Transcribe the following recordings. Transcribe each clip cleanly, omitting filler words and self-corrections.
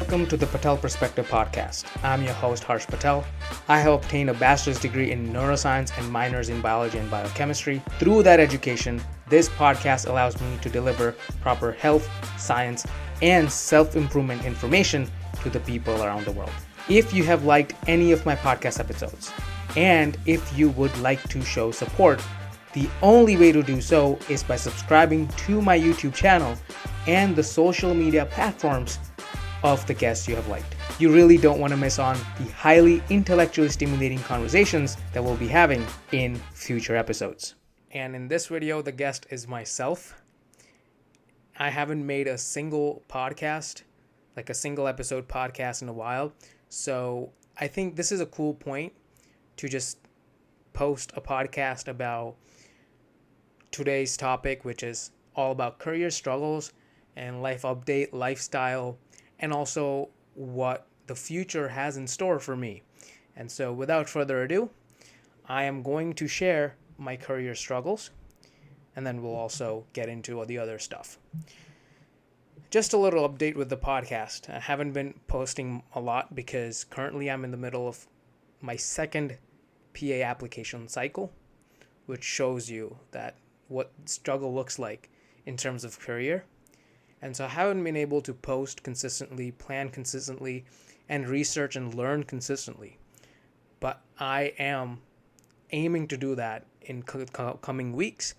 Welcome to the Patel Perspective Podcast. I'm your host, Harsh Patel. I have obtained a bachelor's degree in neuroscience and minors in biology and biochemistry. Through that education, this podcast allows me to deliver proper health, science, and self-improvement information to the people around the world. If you have liked any of my podcast episodes, and if you would like to show support, the only way to do so is by subscribing to my YouTube channel and the social media platforms of the guests you have liked. You really don't want to miss on the highly intellectually stimulating conversations that we'll be having in future episodes. And in this video, the guest is myself. I haven't made a single podcast, like a single episode podcast in a while. So I think this is a cool point to just post a podcast about today's topic, which is all about career struggles and life update, lifestyle, and also what the future has in store for me. And so without further ado, I am going to share my career struggles, and then we'll also get into the other stuff. Just a little update with the podcast. I haven't been posting a lot because currently I'm in the middle of my second PA application cycle, which shows you that what struggle looks like in terms of career. And so I haven't been able to post consistently, plan consistently, and research and learn consistently. But I am aiming to do that in coming weeks.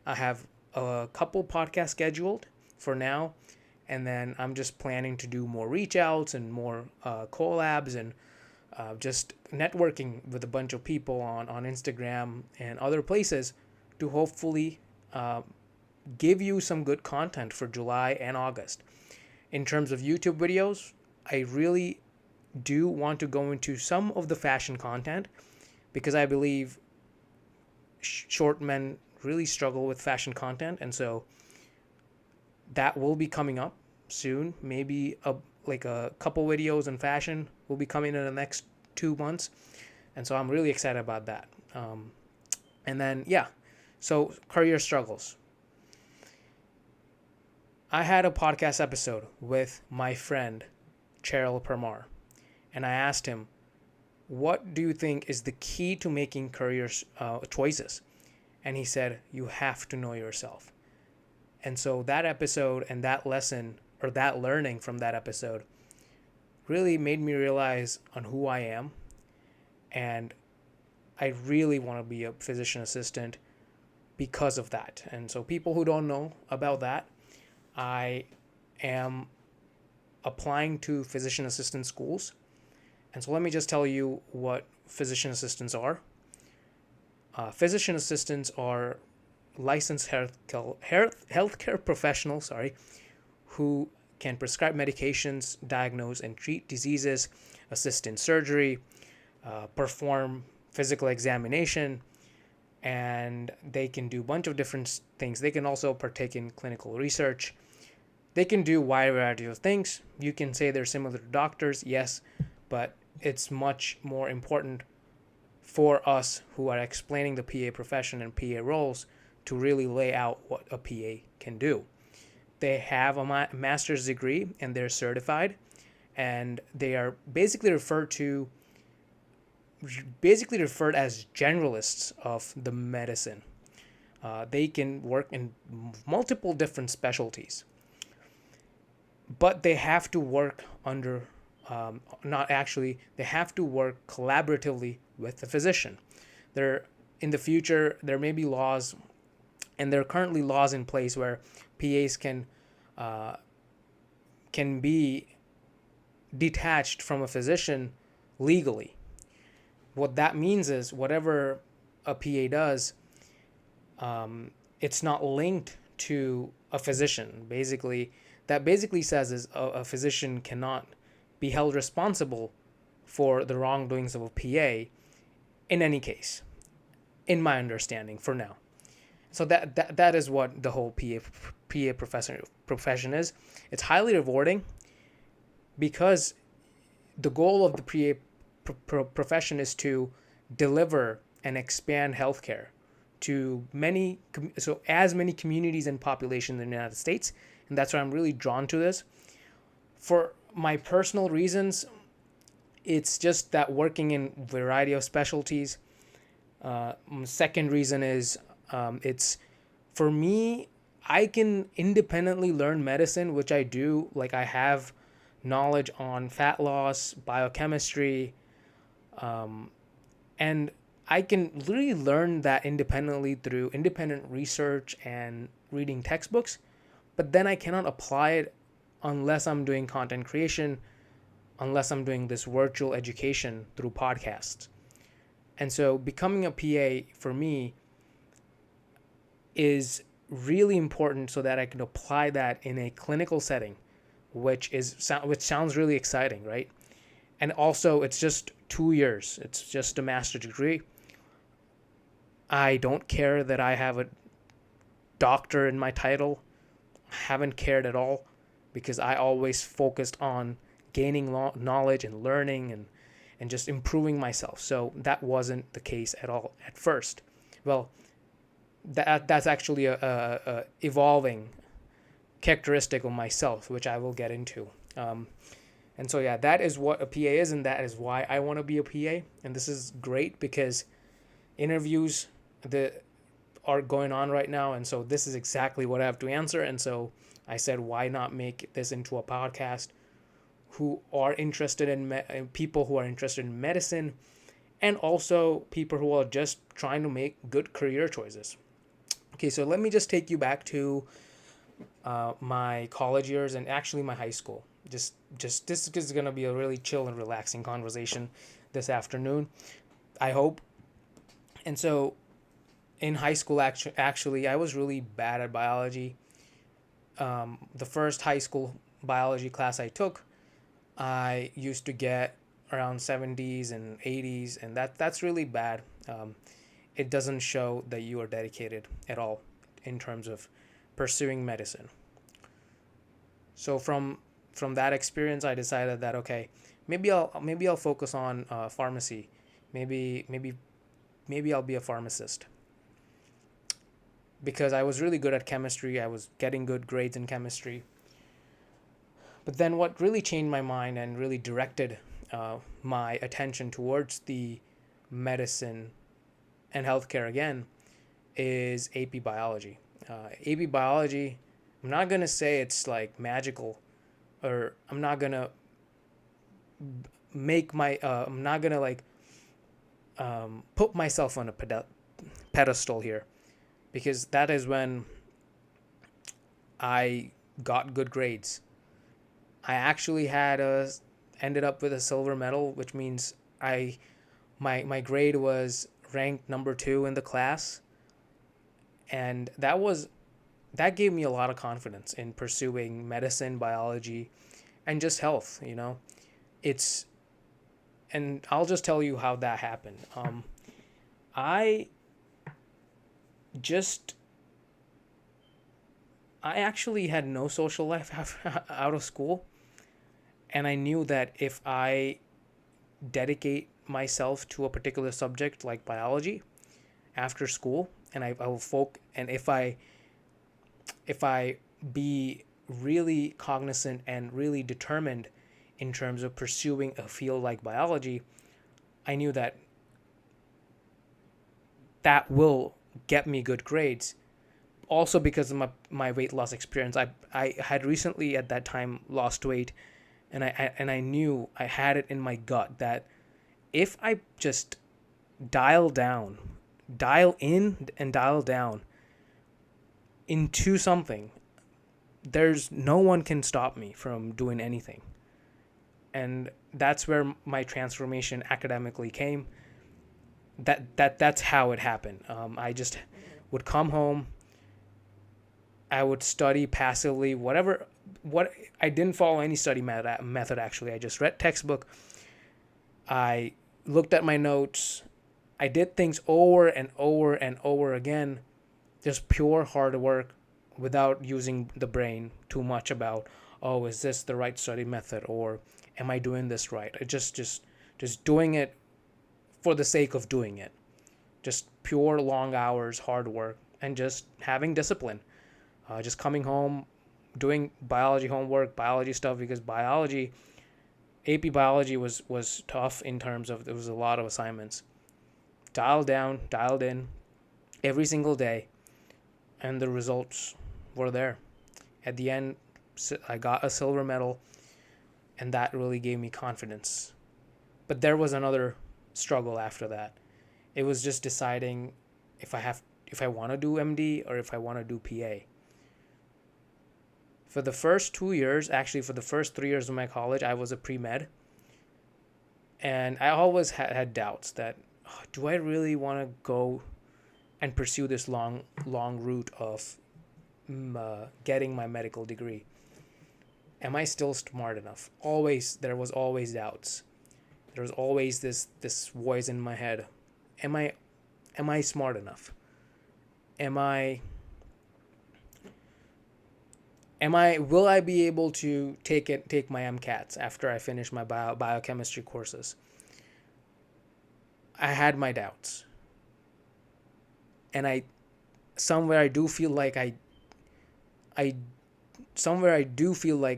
I have a couple podcasts scheduled for now, and then I'm just planning to do more reach outs and more collabs and just networking with a bunch of people on Instagram and other places to hopefully give you some good content for July and August. In terms of YouTube videos, I really do want to go into some of the fashion content because I believe short men really struggle with fashion content, and so that will be coming up soon. Maybe a couple videos in fashion will be coming in the next 2 months, and so I'm really excited about that. And then so career struggles. I had a podcast episode with my friend, Cheryl Permar, and I asked him, what do you think is the key to making career choices? And he said, you have to know yourself. And so that episode and that lesson, or that learning from that episode, really made me realize on who I am. And I really want to be a physician assistant because of that. And so people who don't know about that, I am applying to physician assistant schools. And so let me just tell you what physician assistants are. Physician assistants are licensed healthcare professionals, who can prescribe medications, diagnose and treat diseases, assist in surgery, perform physical examination, and they can do a bunch of different things. They can also partake in clinical research. They can do a wide variety of things. You can say they're similar to doctors, yes, but it's much more important for us who are explaining the PA profession and PA roles to really lay out what a PA can do. They have a master's degree and they're certified, and they are basically referred as generalists of the medicine. They can work in multiple different specialties, but they have to work they have to work collaboratively with the physician. In the future, there may be laws, and there are currently laws in place where PAs can be detached from a physician legally. What that means is whatever a PA does, it's not linked to a physician. That basically says is a physician cannot be held responsible for the wrongdoings of a PA in any case, in my understanding for now. So that is what the whole PA profession is. It's highly rewarding because the goal of the PA profession is to deliver and expand healthcare to as many communities and populations in the United States, and that's why I'm really drawn to this. For My personal reasons, it's just that working in variety of specialties. Second reason is it's for me, I can independently learn medicine, which I do. Like I have knowledge on fat loss, biochemistry, and I can literally learn that independently through independent research and reading textbooks. But then I cannot apply it unless I'm doing content creation, unless I'm doing this virtual education through podcasts. And so becoming a PA for me is really important so that I can apply that in a clinical setting, which sounds really exciting, right? And also it's just 2 years. It's just a master's degree. I don't care that I have a doctor in my title. I haven't cared at all because I always focused on gaining knowledge and learning and just improving myself. So that wasn't the case at all at first. Well, that's actually a evolving characteristic of myself, which I will get into. And so yeah, that is what a PA is, and that is why I want to be a PA. And this is great because interviews are going on right now, and so this is exactly what I have to answer. And so I said, why not make this into a podcast? Who are interested in people who are interested in medicine, and also people who are just trying to make good career choices. Okay, so let me just take you back to my college years and actually my high school. Just this is gonna be a really chill and relaxing conversation this afternoon, I hope. And so, in high school, actually, I was really bad at biology. The first high school biology class I took, I used to get around 70s and 80s, and that's really bad. It doesn't show that you are dedicated at all in terms of pursuing medicine. So from that experience, I decided that okay, maybe I'll focus on pharmacy. Maybe I'll be a pharmacist because I was really good at chemistry. I was getting good grades in chemistry. But then what really changed my mind and really directed my attention towards the medicine and healthcare again is AP biology. AP biology, I'm not going to say it's like magical, or I'm not going to I'm not going to like put myself on a pedestal here, because that is when I got good grades. I actually ended up with a silver medal, which means my grade was ranked number 2 in the class, and that gave me a lot of confidence in pursuing medicine, biology, and just health. It's and I'll just tell you how that happened. I just I actually had no social life out of school, and I knew that if I dedicate myself to a particular subject like biology after school, and I will and if I be really cognizant and really determined in terms of pursuing a field like biology, I knew that will get me good grades. Also because of my weight loss experience, I had recently at that time lost weight, and I knew, I had it in my gut that if I just dial in and dial down into something, there's no one can stop me from doing anything. And that's where my transformation academically came. That's how it happened. I just would come home, I would study passively, what I didn't follow any study method actually. I just read textbook. I looked at my notes. I did things over and over and over again, just pure hard work without using the brain too much about, oh, is this the right study method, or am I doing this right? I just doing it for the sake of doing it. Just pure long hours, hard work, and just having discipline. Just coming home, doing biology homework, biology stuff, because AP biology was tough in terms of there was a lot of assignments. Dialed down, dialed in every single day, and the results were there. At the end, I got a silver medal, and that really gave me confidence. But there was another struggle after that. It was just deciding if I want to do MD or if I want to do PA. For the first 2 years, actually for the first 3 years of my college, I was a pre-med. And I always had doubts that, do I really want to go and pursue this long route of getting my medical degree? Am I still smart enough? There was always doubts. There was always this voice in my head. Am I smart enough? Will I be able to take my MCATs after I finish my biochemistry courses? I had my doubts. And I do feel like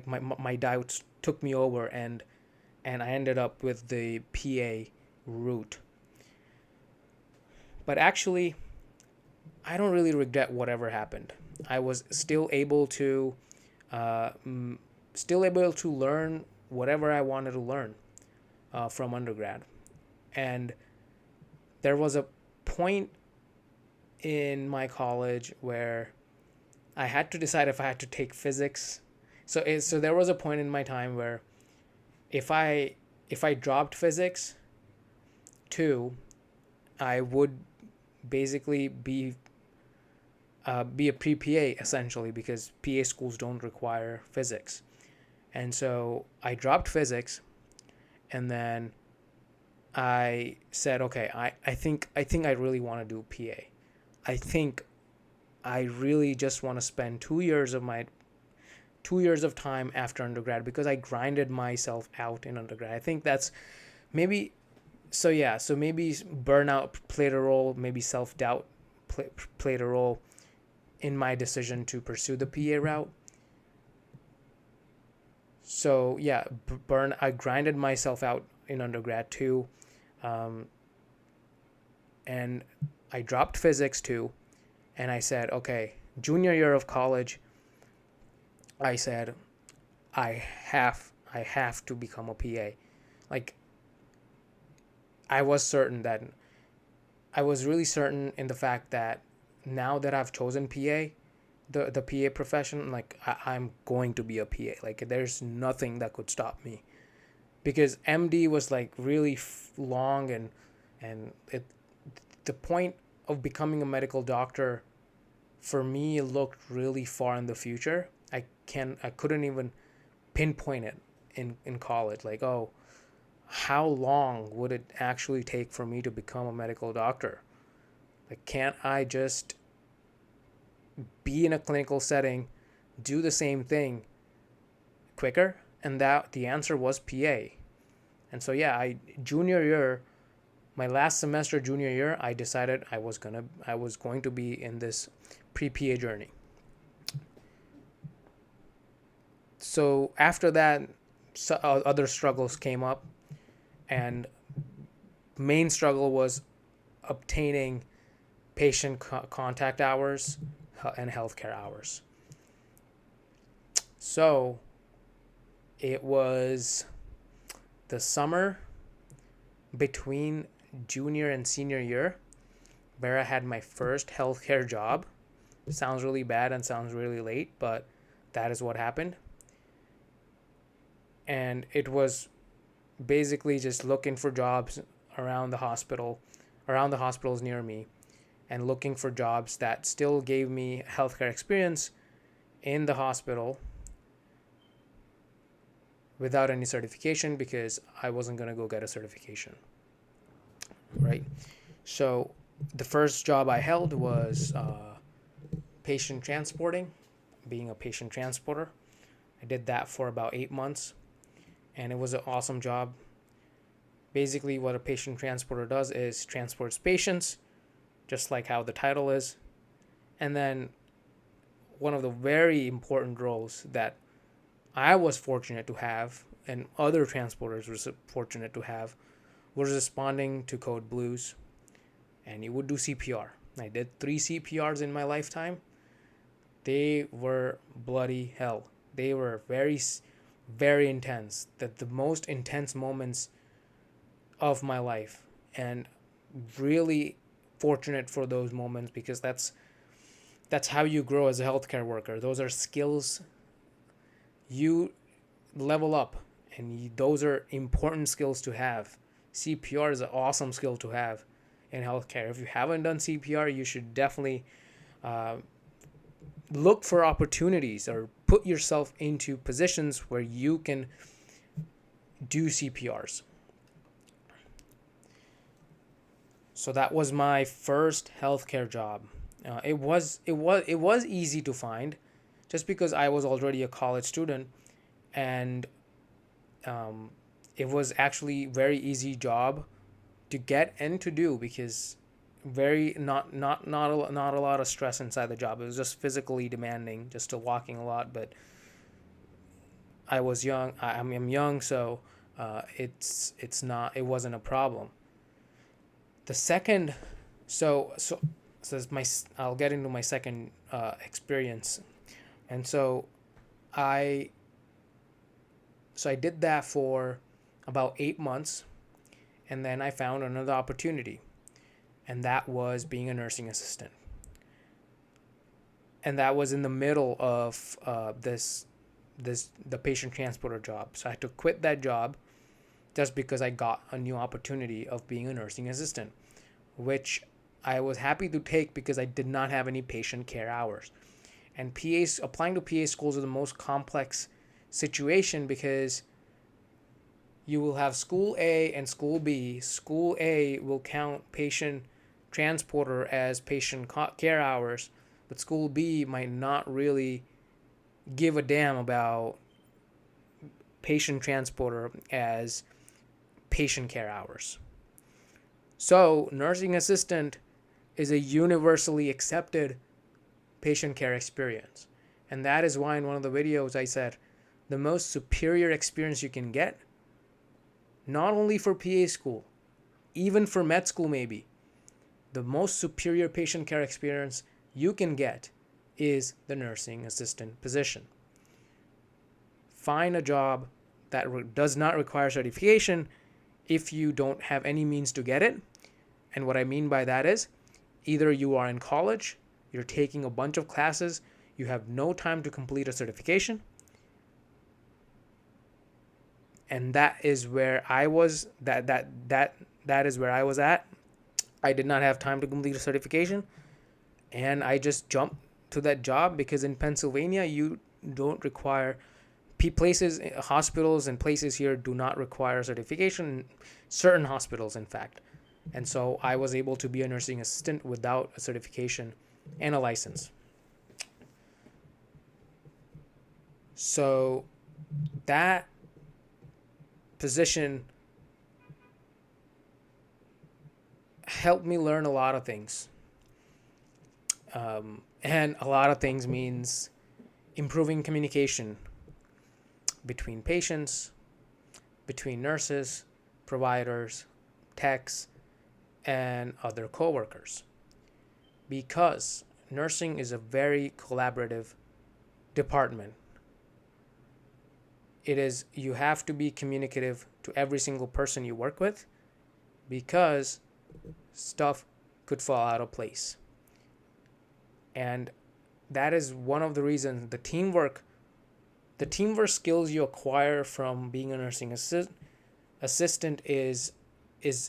my doubts took me over, and I ended up with the PA route. But actually, I don't really regret whatever happened. I was still able to learn whatever I wanted to learn from undergrad. And there was a point in my college where I had to decide if I had to take physics. So there was a point in my time where if I dropped physics 2, I would basically be a pre-PA essentially, because PA schools don't require physics. And so I dropped physics, and then I said, okay, I think I really want to do PA. I think I really just want to spend 2 years of time after undergrad, because I grinded myself out in undergrad. I think that's maybe, so maybe burnout played a role, maybe self-doubt played a role in my decision to pursue the PA route. So yeah, I grinded myself out in undergrad too, and I dropped physics too, and I said, okay, junior year of college, I said, I have to become a PA. Like, I was really certain in the fact that now that I've chosen PA, the PA profession, like I'm going to be a PA. Like, there's nothing that could stop me, because MD was like really long, and the point of becoming a medical doctor for me looked really far in the future. I couldn't even pinpoint it in college. Like, oh, how long would it actually take for me to become a medical doctor? Like, can't I just be in a clinical setting, do the same thing quicker? And that the answer was PA. And so yeah, my last semester junior year, I decided I was going to be in this pre-PA journey. So after that, other struggles came up, and main struggle was obtaining patient contact hours and healthcare hours. So it was the summer between junior and senior year where I had my first healthcare job. It sounds really bad and sounds really late, but that is what happened. And it was basically just looking for jobs around the hospitals near me, and looking for jobs that still gave me healthcare experience in the hospital without any certification, because I wasn't going to go get a certification, right? So the first job I held was patient transporting, being a patient transporter. I did that for about 8 months, and it was an awesome job. Basically, what a patient transporter does is transports patients, just like how the title is. And then one of the very important roles that I was fortunate to have, and other transporters were fortunate to have, was responding to code blues, and you would do CPR. I did 3 CPRs in my lifetime. They were bloody hell. They were very, very intense. The most intense moments of my life, and really fortunate for those moments, because that's how you grow as a healthcare worker. Those are skills you level up, and those are important skills to have. CPR is an awesome skill to have in healthcare. If you haven't done CPR, you should definitely look for opportunities or put yourself into positions where you can do CPRs. So that was my first healthcare job. It was easy to find, just because I was already a college student, and it was actually very easy job to get and to do, because very not a lot of stress inside the job. It was just physically demanding, just to walking a lot. But I was young. I'm young, so it wasn't a problem. The second, so I'll get into my second experience, and so I did that for about 8 months, and then I found another opportunity, and that was being a nursing assistant. And that was in the middle of the patient transporter job. So I had to quit that job just because I got a new opportunity of being a nursing assistant, which I was happy to take because I did not have any patient care hours. And applying to PA schools is the most complex situation, because you will have school A and school B. School A will count patient transporter as patient care hours, but school B might not really give a damn about patient transporter as patient care hours. So nursing assistant is a universally accepted patient care experience. And that is why in one of the videos I said the most superior experience you can get, not only for PA school, even for med school maybe, the most superior patient care experience you can get is the nursing assistant position. Find a job that does not require certification if you don't have any means to get it. And what I mean by that is, either you are in college, you're taking a bunch of classes, you have no time to complete a certification. And that is where I was that is where I was at. I did not have time to complete a certification, and I just jumped to that job because in Pennsylvania you don't require hospitals and places here do not require certification, certain hospitals in fact. And so I was able to be a nursing assistant without a certification and a license. So that position helped me learn a lot of things. And a lot of things means improving communication between patients, between nurses, providers, techs, and other coworkers. Because nursing is a very collaborative department. You have to be communicative to every single person you work with, because stuff could fall out of place. And that is one of the reasons the teamwork skills you acquire from being a nursing assistant is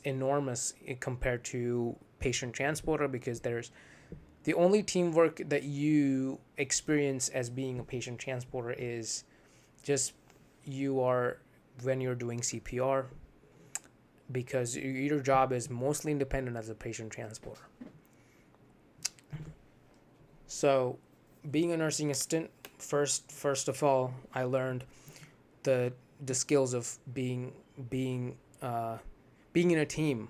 enormous compared to patient transporter, because there's the only teamwork that you experience as being a patient transporter is just when you're doing CPR, because your job is mostly independent as a patient transporter. So being a nursing assistant, first of all, I learned the skills of being in a team,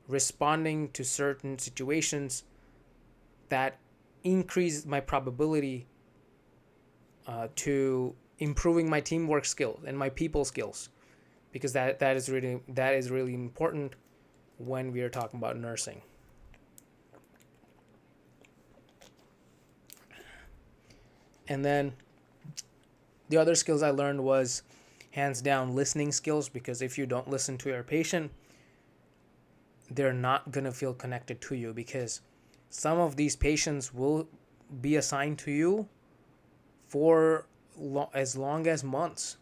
responding to certain situations that increase my probability to improving my teamwork skills and my people skills, because that is really important when we are talking about nursing. And then the other skills I learned was hands down listening skills, because if you don't listen to your patient, they're not going to feel connected to you, because some of these patients will be assigned to you for as long as months,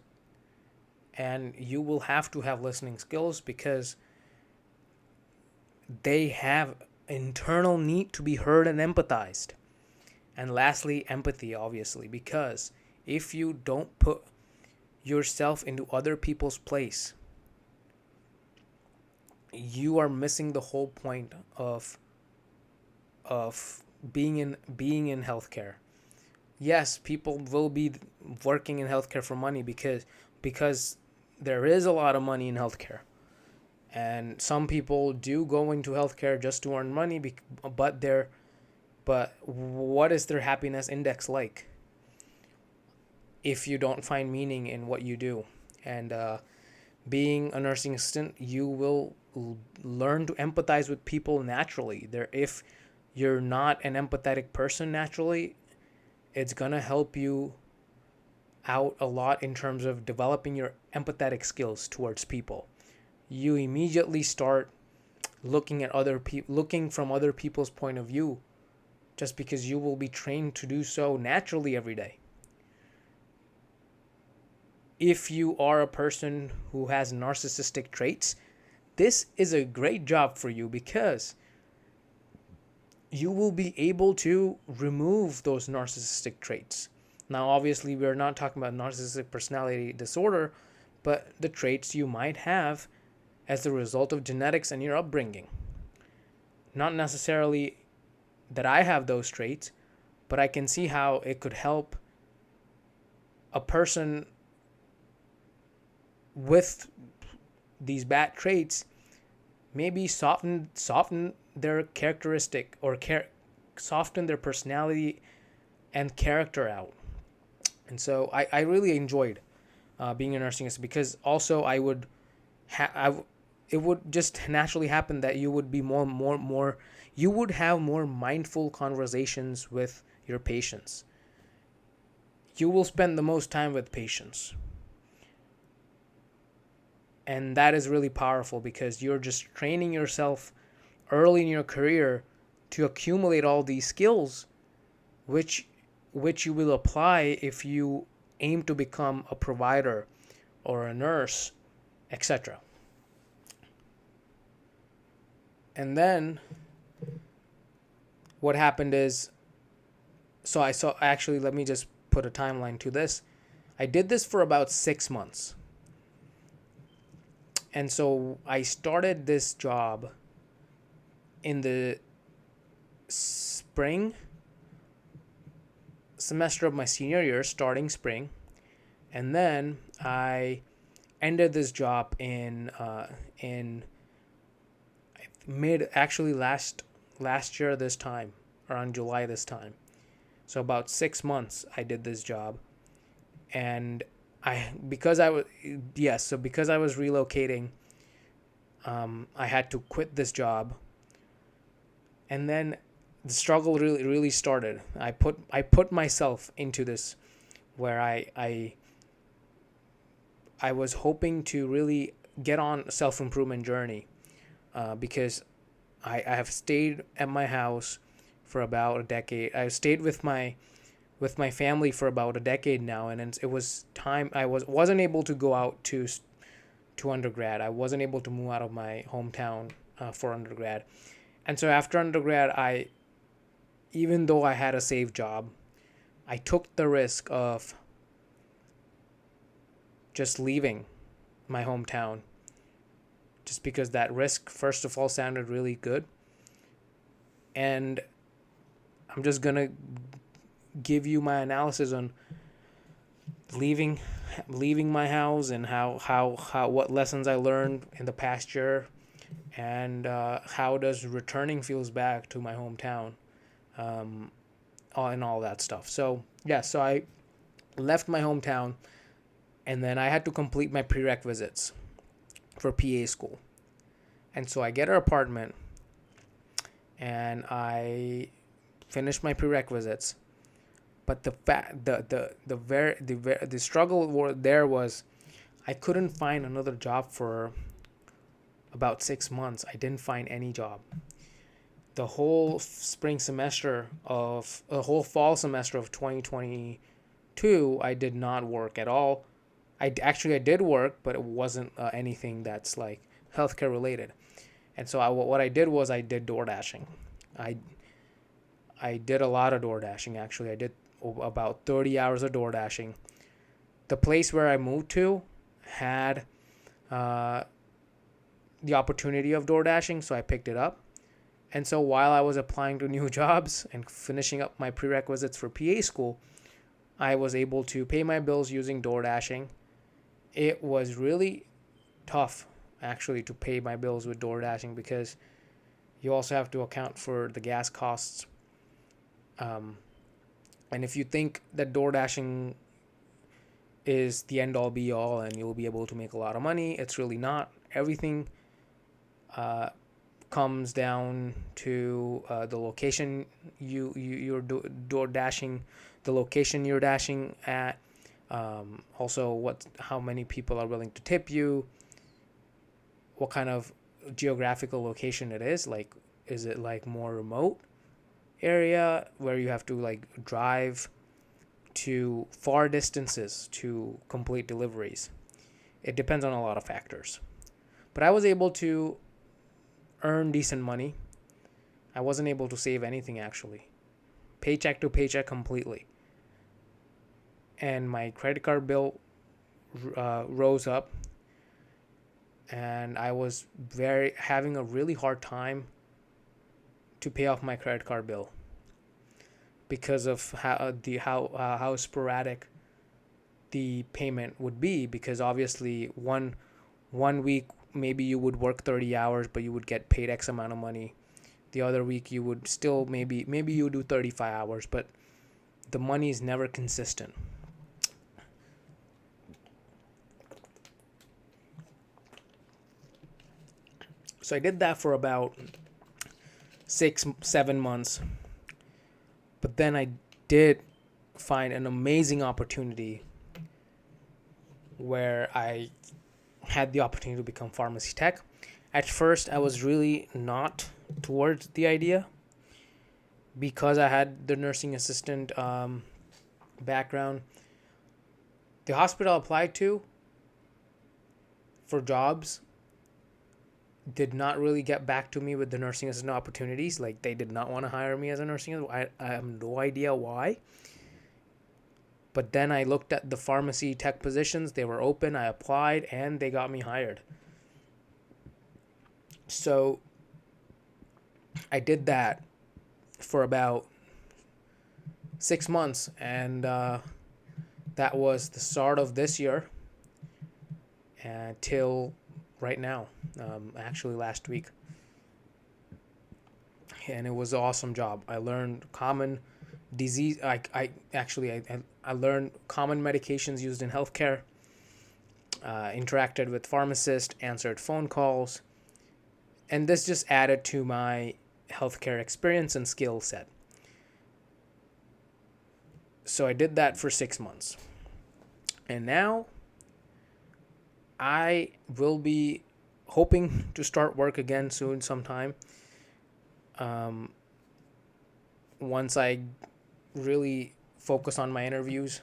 and you will have to have listening skills because they have internal need to be heard and empathized. And lastly, empathy, obviously, because if you don't put yourself into other people's place, you are missing the whole point of being in healthcare. Yes, people will be working in healthcare for money because there is a lot of money in healthcare. And some people do go into healthcare just to earn money, but what is their happiness index like if you don't find meaning in what you do? And being a nursing assistant, you will learn to empathize with people naturally. If you're not an empathetic person naturally, it's going to help you out a lot in terms of developing your empathetic skills towards people. You immediately start looking from other people's point of view, just because you will be trained to do so naturally every day. If you are a person who has narcissistic traits, this is a great job for you, because you will be able to remove those narcissistic traits. Now, obviously, we're not talking about narcissistic personality disorder, but the traits you might have as a result of genetics and your upbringing. Not necessarily that I have those traits, but I can see how it could help a person with these bad traits maybe soften their characteristic, or soften their personality and character out. And so I really enjoyed being a nursing assistant, because also it would just naturally happen that you would be you would have more mindful conversations with your patients. You will spend the most time with patients. And that is really powerful, because you're just training yourself early in your career to accumulate all these skills, which you will apply if you aim to become a provider or a nurse, etc. And then what happened is, actually, let me just put a timeline to this. I did this for about 6 months. And so I started this job in the spring semester of my senior year, starting spring. And then I ended this job in last year this time, around July this time. So about 6 months I did this job. And because I was relocating, I had to quit this job, and then the struggle really started. I put myself into this, where I was hoping to really get on a self-improvement journey, because I have stayed at my house for about a decade. I've stayed with my family for about a decade now, and it was time. I wasn't able to go out to undergrad. I wasn't able to move out of my hometown for undergrad. And so after undergrad, even though I had a safe job, I took the risk of just leaving my hometown, just because that risk, first of all, sounded really good. And I'm just going to give you my analysis on leaving my house, and how what lessons I learned in the past year, and how does returning feels back to my hometown. and all that stuff. So yeah, so I left my hometown, and then I had to complete my prerequisites for PA school. And so I get an apartment, and I finish my prerequisites. But the struggle there was I couldn't find another job for about 6 months. I didn't find any job. The whole fall semester of 2022, I did not work at all. I did work, but it wasn't anything that's like healthcare related. And so what I did was I did door dashing. I did a lot of door dashing, actually. I did about 30 hours of door dashing. The place where I moved to had the opportunity of door dashing, so I picked it up. And so while I was applying to new jobs and finishing up my prerequisites for PA school, I was able to pay my bills using door dashing. It was really tough, actually, to pay my bills with door dashing because you also have to account for the gas costs. And if you think that door dashing is the end all be all and you'll be able to make a lot of money, it's really not. Everything comes down to the location you're door dashing, the location you're dashing at, also how many people are willing to tip you, what kind of geographical location it is. Like, is it like more remote area where you have to like drive to far distances to complete deliveries? It depends on a lot of factors. But I was able to earn decent money. I wasn't able to save anything, actually. Paycheck to paycheck completely. And my credit card bill rose up, and I was having a really hard time to pay off my credit card bill because of how sporadic the payment would be. Because obviously one week maybe you would work 30 hours but you would get paid X amount of money. The other week you would still maybe you do 35 hours, but the money is never consistent. So I did that for about 6-7 months. But then I did find an amazing opportunity where I had the opportunity to become pharmacy tech. At first, I was really not towards the idea because I had the nursing assistant background. The hospital I applied to for jobs did not really get back to me with the nursing assistant opportunities. Like, they did not want to hire me as a nursing assistant. I have no idea why. But then I looked at the pharmacy tech positions. They were open. I applied, and they got me hired. So I did that for about 6 months, and that was the start of this year until right now, actually last week. And it was an awesome job. I learned common disease. I learned common medications used in healthcare, interacted with pharmacists, answered phone calls, and this just added to my healthcare experience and skill set. So I did that for 6 months. And now I will be hoping to start work again soon sometime. Once I really focus on my interviews,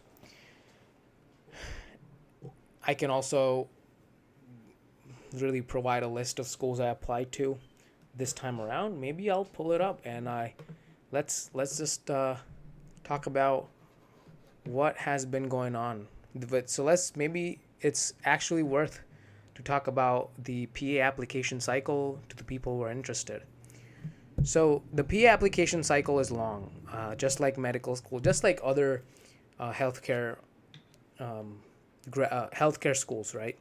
I can also really provide a list of schools I applied to this time around. Maybe I'll pull it up and let's just talk about what has been going on. So maybe it's actually worth to talk about the PA application cycle to the people who are interested. So the PA application cycle is long, just like medical school, just like other healthcare schools, right?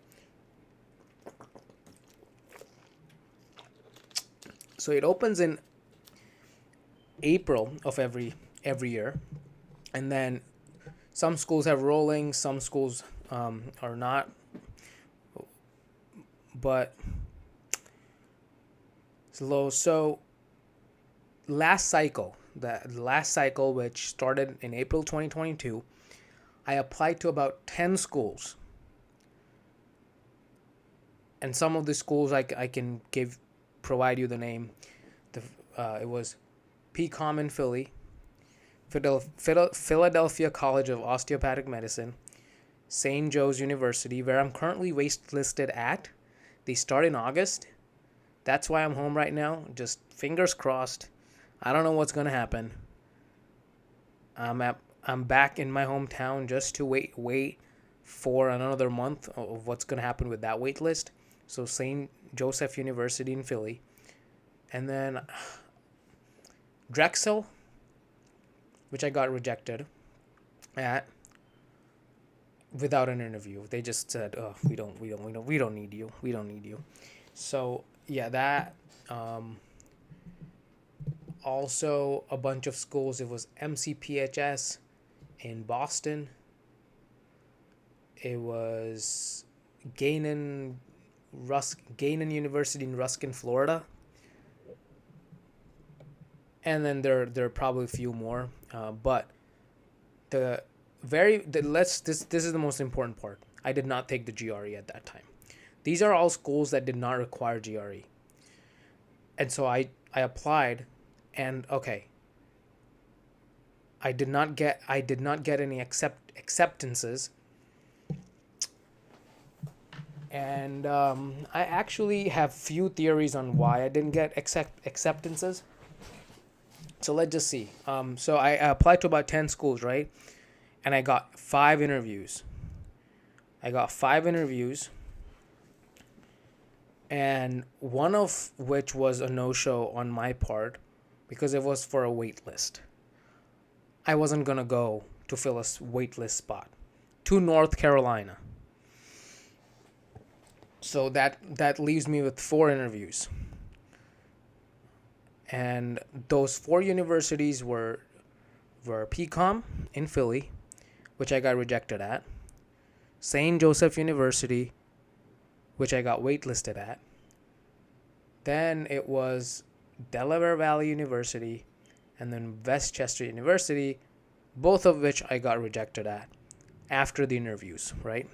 So it opens in April of every every year. And then some schools have rolling, some schools are not. But slow. So the last cycle, which started in April 2022, I applied to about 10 schools. And some of the schools I can provide you the name. It was PCOM in Philly, Philadelphia College of Osteopathic Medicine, St. Joe's University, where I'm currently waitlisted at. They start in August. That's why I'm home right now. Just fingers crossed. I don't know what's gonna happen. I'm back in my hometown just to wait for another month of what's gonna happen with that wait list. So St. Joseph University in Philly, and then Drexel, which I got rejected at without an interview. They just said, "Oh, we don't need you. We don't need you." So yeah, that. Also, a bunch of schools. It was MCPHS in Boston. It was Gainan University in Ruskin, Florida. And then there are probably a few more, but this is the most important part. I did not take the GRE at that time. These are all schools that did not require GRE, and so I applied, and okay, I did not get any acceptances, and I actually have few theories on why I didn't get acceptances. So let's just see. So I applied to about 10 schools, right? And I got 5 interviews. And one of which was a no-show on my part because it was for a wait list. I wasn't going to go to fill a wait list spot to North Carolina. So that leaves me with 4 interviews. And those 4 universities were PCOM in Philly, which I got rejected at, St. Joseph University, which I got waitlisted at. Then it was Delaware Valley University, and then Westchester University, both of which I got rejected at after the interviews, right?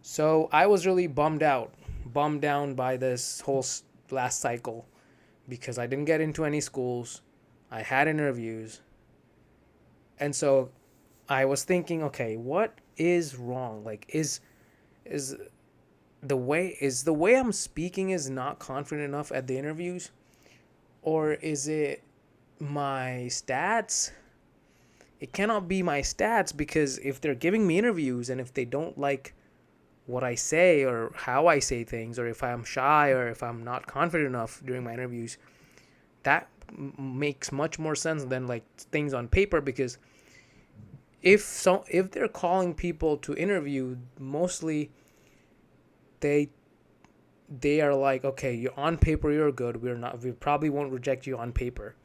So I was really bummed down by this whole last cycle, because I didn't get into any schools. I had interviews. And so I was thinking, okay, what is wrong? Like, is the way I'm speaking is not confident enough at the interviews? Or is it my stats? It cannot be my stats, because if they're giving me interviews and if they don't like what I say or how I say things, or if I'm shy or if I'm not confident enough during my interviews, that makes much more sense than like things on paper. Because if they're calling people to interview, mostly they are like, okay, you're on paper, you're good. We probably won't reject you on paper,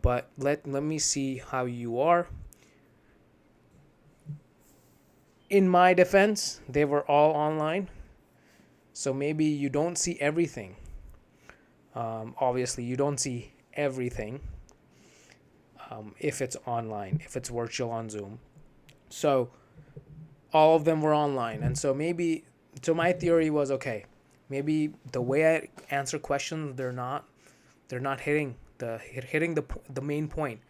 but let me see how you are. In my defense, they were all online, so maybe you don't see everything. Obviously, you don't see everything if it's online, if it's virtual on Zoom. So all of them were online, and so my theory was, okay, maybe the way I answer questions, they're not hitting the main point.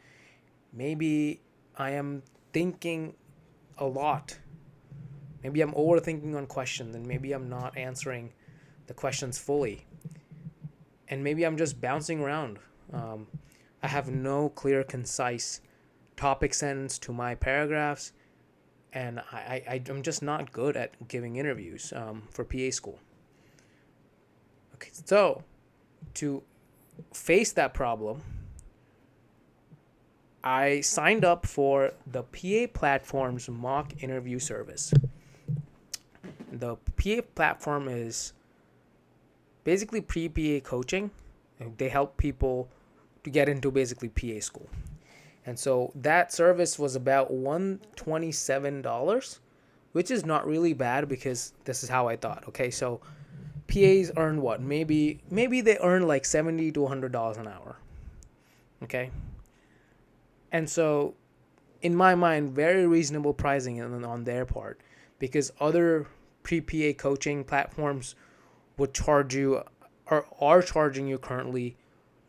Maybe I am thinking a lot. Maybe I'm overthinking on questions, and maybe I'm not answering the questions fully. And maybe I'm just bouncing around. I have no clear, concise topic sentence to my paragraphs, and I'm just not good at giving interviews for PA school. Okay, so to face that problem, I signed up for the PA Platform's mock interview service. The PA Platform is basically pre-PA coaching. They help people to get into basically PA school. And so that service was about $127, which is not really bad because this is how I thought. Okay, so PAs earn what? Maybe they earn like $70 to $100 an hour. Okay, and so in my mind, very reasonable pricing on their part, because other pre-PA coaching platforms would charge you or are charging you currently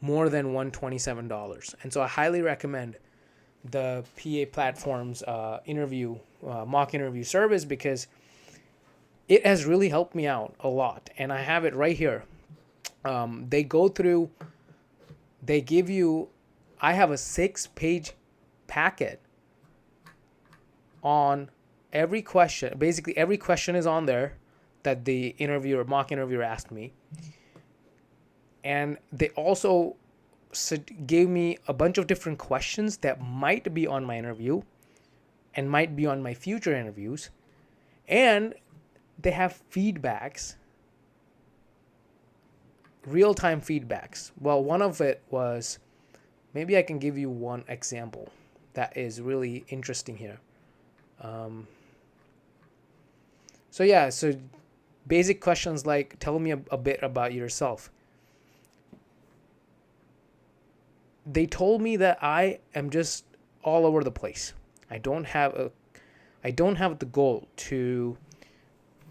more than $127. And so I highly recommend the PA platform's mock interview service, because it has really helped me out a lot. And I have it right here. They give you, I have a 6-page packet on every question. Basically, every question is on there that the mock interviewer asked me. And they also gave me a bunch of different questions that might be on my interview and might be on my future interviews. And they have feedbacks, real-time feedbacks. Well, one of it was, maybe I can give you one example that is really interesting here. So basic questions like, tell me a bit about yourself. They told me that I am just all over the place. I don't have the goal to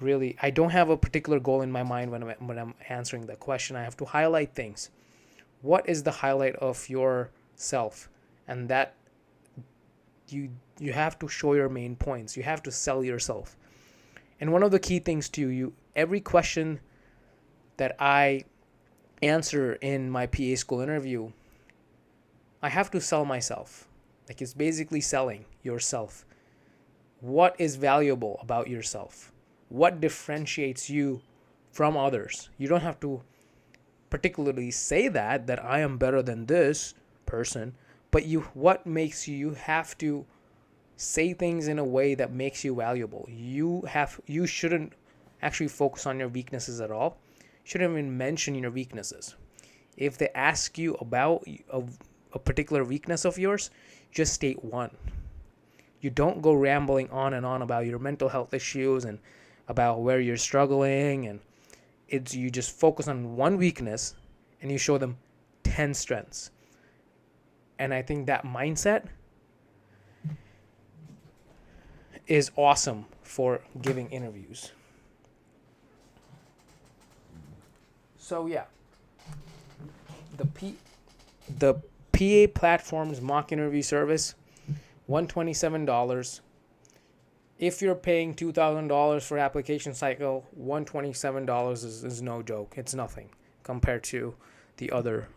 really, I don't have a particular goal in my mind when I'm answering the question. I have to highlight things. What is the highlight of yourself? And that you have to show your main points. You have to sell yourself. And one of the key things to every question that I answer in my PA school interview, I have to sell myself. Like, it's basically selling yourself. What is valuable about yourself? What differentiates you from others? You don't have to particularly say that I am better than this person, but what makes you have to say things in a way that makes you valuable. You shouldn't actually focus on your weaknesses at all. You shouldn't even mention your weaknesses. If they ask you about a particular weakness of yours, just state one. You don't go rambling on and on about your mental health issues and about where you're struggling, and you just focus on one weakness and you show them 10 strengths. And I think that mindset is awesome for giving interviews. So yeah, the PA platform's mock interview service, $127. If you're paying $2,000 for application cycle, $127 is no joke. It's nothing compared to the other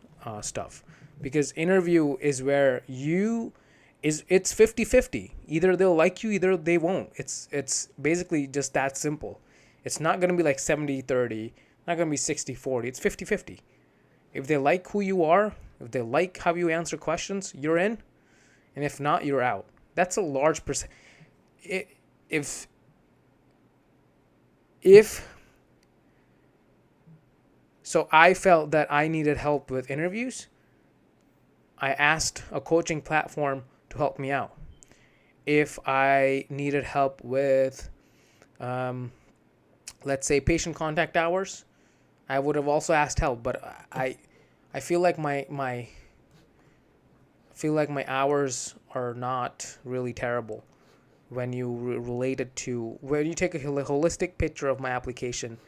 stuff. Because interview is where it's 50-50. Either they'll like you, either they won't. It's basically just that simple. It's not going to be like 70-30, not going to be 60-40. It's 50-50. If they like who you are, if they like how you answer questions, you're in. And if not, you're out. That's a large percent. If so, I felt that I needed help with interviews. I asked a coaching platform to help me out. If I needed help with, let's say, patient contact hours, I would have also asked help. But I feel like my hours are not really terrible when you relate it to, when you take a holistic picture of my application.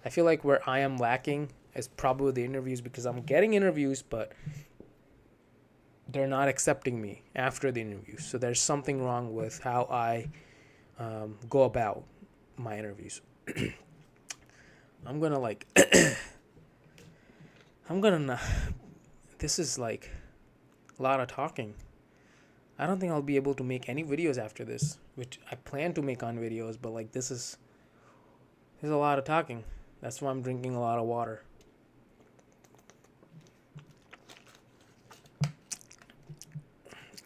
I feel like where I am lacking is probably the interviews, because I'm getting interviews, but they're not accepting me after the interview. So there's something wrong with how I go about my interviews. This is like a lot of talking. I don't think I'll be able to make any videos after this, which I plan to make on videos, but like there's a lot of talking. That's why I'm drinking a lot of water.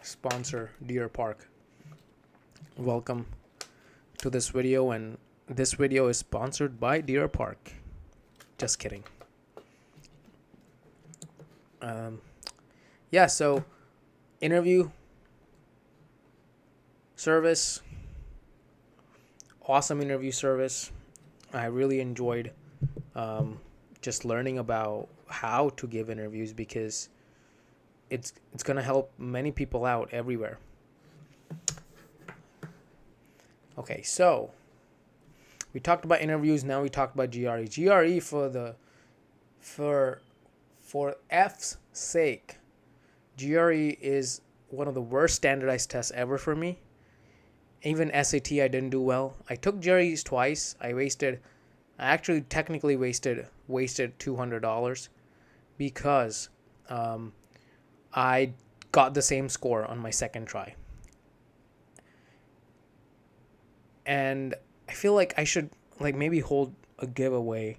Sponsor, Deer Park. Welcome to this video, and this video is sponsored by Deer Park. Just kidding. So interview service, awesome interview service. I really enjoyed just learning about how to give interviews because it's gonna help many people out everywhere. Okay, so we talked about interviews. Now we talked about GRE. GRE for F's sake, GRE is one of the worst standardized tests ever for me. Even SAT, I didn't do well. I took GREs twice. I actually technically wasted $200 because I got the same score on my second try. And I feel like I should maybe hold a giveaway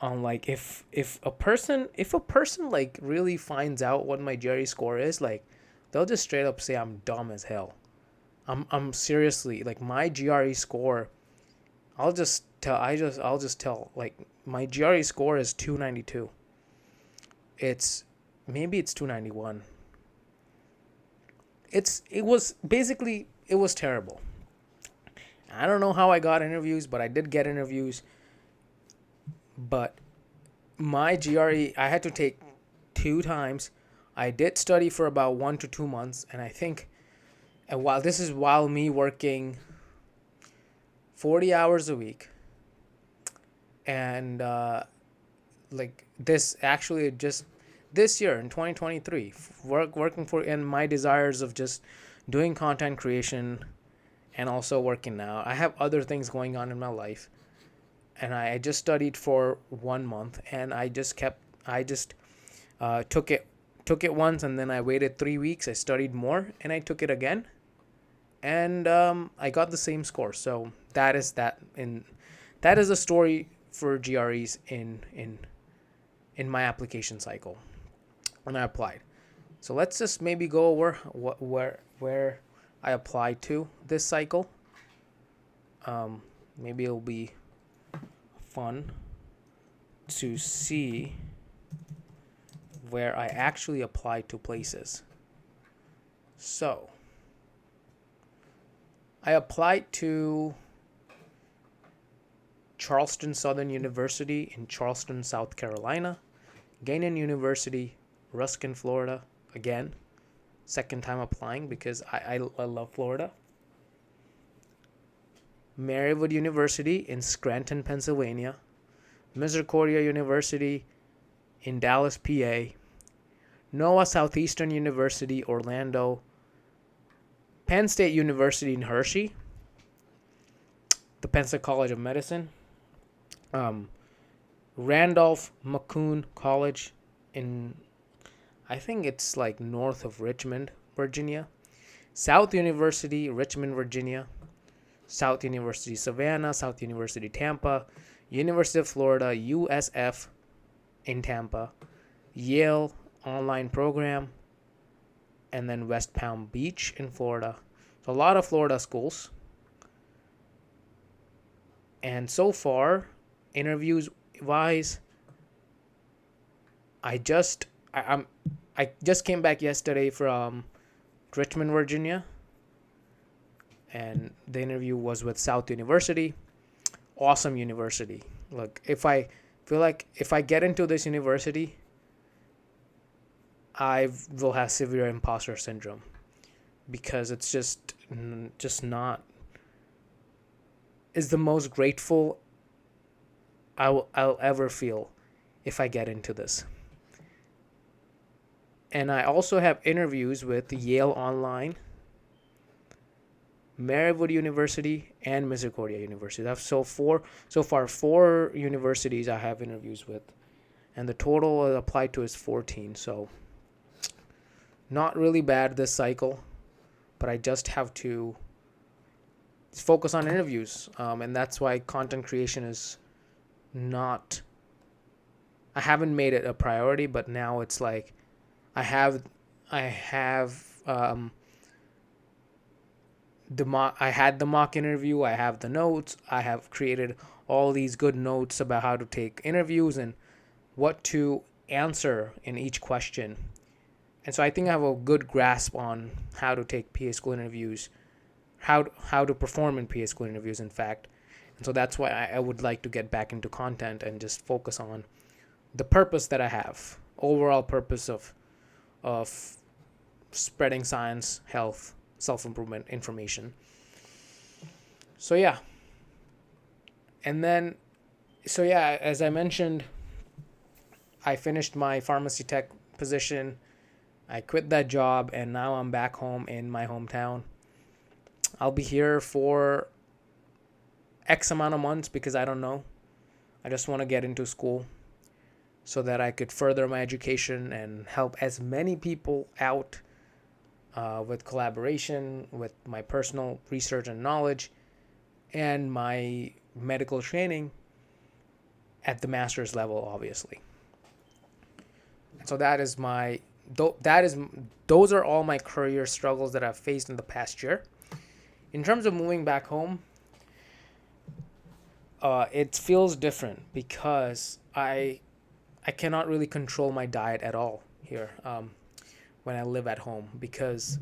on if a person really finds out what my GRE score is, they'll just straight up say I'm dumb as hell. I'm seriously my GRE score. I'll just tell my GRE score is 292. It's 291. It was terrible. I don't know how I got interviews, but I did get interviews. But my GRE, I had to take 2 times. I did study for about 1 to 2 months, and I think, and while me working 40 hours a week, and this actually just this year in 2023, working for in my desires of just doing content creation and also working now. I have other things going on in my life. And I just studied for 1 month, and I just took it once, and then I waited 3 weeks. I studied more, and I took it again, and I got the same score. So that is a story for GREs in my application cycle when I applied. So let's just maybe go over where I applied to this cycle. Maybe it'll be fun to see where I actually applied to places. So I applied to Charleston Southern University in Charleston, South Carolina, Gainan University, Ruskin, Florida, again, second time applying because I love Florida. Marywood University in Scranton, Pennsylvania, Misericordia University in Dallas, PA, Noah Southeastern University, Orlando, Penn State University in Hershey, the Penn State College of Medicine, Randolph Macon College in, I think it's north of Richmond, Virginia, South University, Richmond, Virginia, South University Savannah, South University Tampa, University of Florida, USF in Tampa, Yale online program, and then West Palm Beach in Florida. So a lot of Florida schools. And so far, interviews wise, I just came back yesterday from Richmond, Virginia. And the interview was with South University. Awesome university. Look, if I get into this university, I will have severe imposter syndrome because it's just not. It's the most grateful I'll ever feel if I get into this. And I also have interviews with Yale Online, Marywood University, and Misericordia University. That's so far 4 universities I have interviews with, and the total applied to is 14. So not really bad this cycle, but I just have to focus on interviews, and that's why content creation is not. I haven't made it a priority, but now it's I have. I had the mock interview, I have the notes, I have created all these good notes about how to take interviews and what to answer in each question. And so I think I have a good grasp on how to take PA school interviews how to perform in PA school interviews, in fact. And so that's why I would like to get back into content and just focus on the purpose that I have, overall purpose of spreading science, health, self-improvement information. So yeah. And then, so yeah, as I mentioned, I finished my pharmacy tech position. I quit that job and now I'm back home in my hometown. I'll be here for X amount of months because I don't know. I just want to get into school so that I could further my education and help as many people out with collaboration, with my personal research and knowledge, and my medical training at the master's level, obviously. So those are all my career struggles that I've faced in the past year. In terms of moving back home, it feels different because I cannot really control my diet at all here when I live at home, because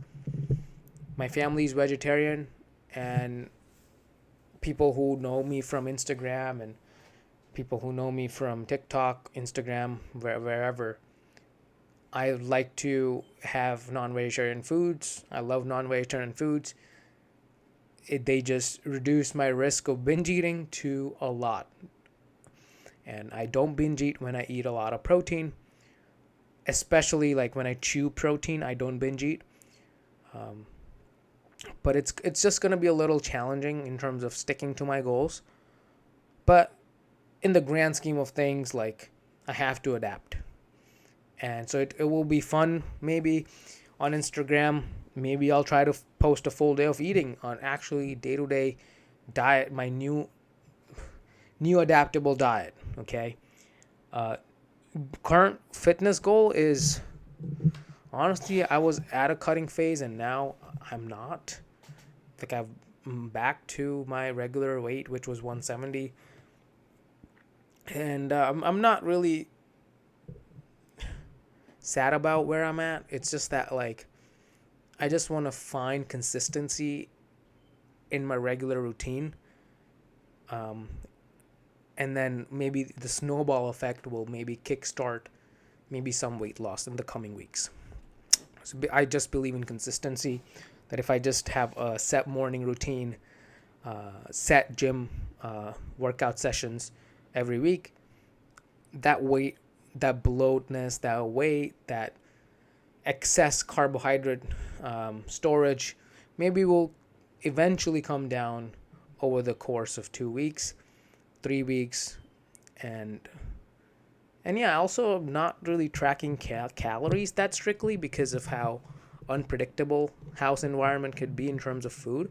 my family is vegetarian, and people who know me from Instagram and people who know me from TikTok, Instagram, wherever, I like to have non-vegetarian foods. I love non-vegetarian foods. They just reduce my risk of binge eating to a lot. And I don't binge eat when I eat a lot of protein, especially like when I chew protein. I don't binge eat. But it's just going to be a little challenging in terms of sticking to my goals. But in the grand scheme of things, like, I have to adapt. And so it will be fun. Maybe on Instagram, maybe I'll try to post a full day of eating on actually day-to-day diet, my new adaptable diet, okay? Current fitness goal is, honestly, I was at a cutting phase and now I'm not. Like, I'm back to my regular weight, which was 170. And I'm not really sad about where I'm at. It's just that, like, I just want to find consistency in my regular routine. And then maybe the snowball effect will maybe kickstart maybe some weight loss in the coming weeks. So I just believe in consistency, that if I just have a set morning routine, set gym workout sessions every week, that weight, that bloatness, that weight, that excess carbohydrate storage maybe will eventually come down over the course of 2 weeks, 3 weeks. And yeah, also not really tracking calories that strictly because of how unpredictable house environment could be in terms of food,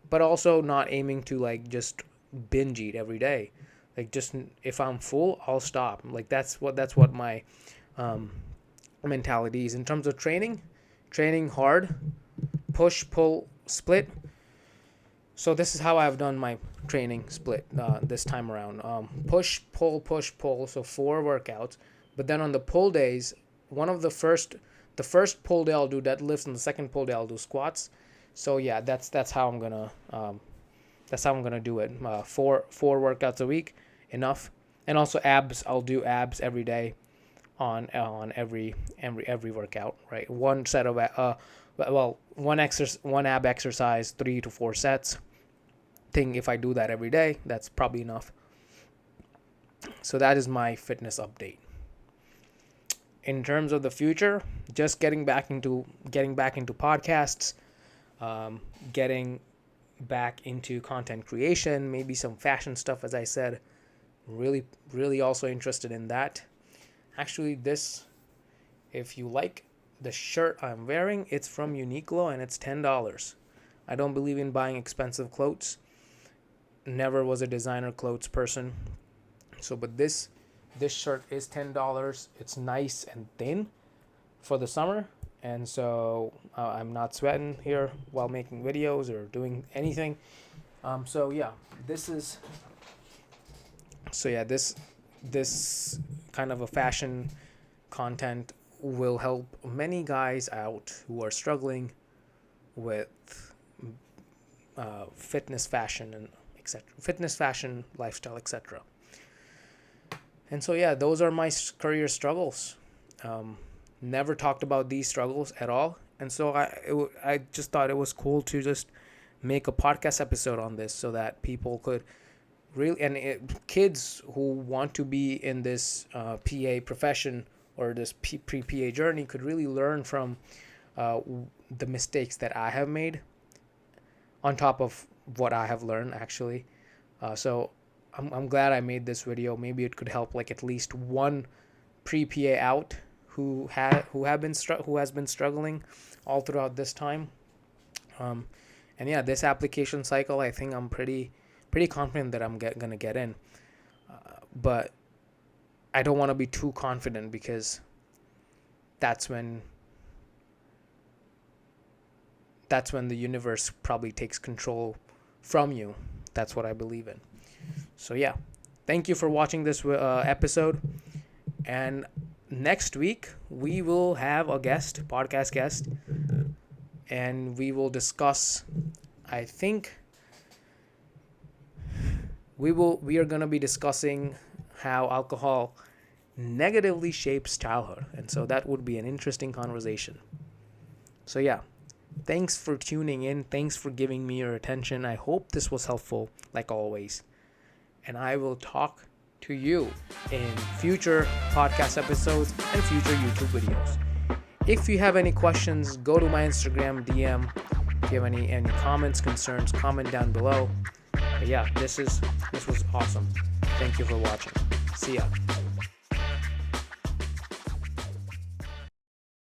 but also not aiming to, like, just binge eat every day. Like, just if I'm full, I'll stop. Like, that's what my mentality is in terms of training hard, push, pull, split. So this is how I've done my training split this time around. Push, pull, so 4 workouts. But then on the pull days, the first pull day I'll do deadlifts, and the second pull day I'll do squats. So yeah, that's how I'm gonna do it. 4 workouts a week, enough. And also abs, I'll do abs every day on every workout, right? One set of one ab exercise, 3 to 4 sets. If I do that every day, that's probably enough. So that is my fitness update. In terms of the future, just getting back into podcasts, getting back into content creation, maybe some fashion stuff, as I said. Really also interested in that. Actually, if you like the shirt I'm wearing, it's from Uniqlo and it's $10. I don't believe in buying expensive clothes. Never was a designer clothes person. But this shirt is $10. It's nice and thin for the summer, and so I'm not sweating here while making videos or doing anything. This kind of a fashion content will help many guys out who are struggling with fitness, fashion, and etc. Fitness, fashion, lifestyle, etc. And so yeah, those are my career struggles. Never talked about these struggles at all, and so I just thought it was cool to just make a podcast episode on this so that people could really, and kids who want to be in this PA profession or this pre-PA journey could really learn from the mistakes that I have made on top of what I have learned actually. So I'm glad I made this video. Maybe it could help like at least one pre-PA out who has been struggling all throughout this time. And yeah, this application cycle, I think I'm pretty confident that I'm gonna get in. But I don't want to be too confident, because that's when the universe probably takes control from you. That's what I believe in. So yeah, thank you for watching this episode. And next week we will have a podcast guest, and we will discuss, I think we are going to be discussing how alcohol negatively shapes childhood. And so that would be an interesting conversation. So yeah, thanks for tuning in. Thanks for giving me your attention. I hope this was helpful, like always. And I will talk to you in future podcast episodes and future YouTube videos. If you have any questions, go to my Instagram DM. If you have any comments, concerns, comment down below. But yeah, this was awesome. Thank you for watching. See ya.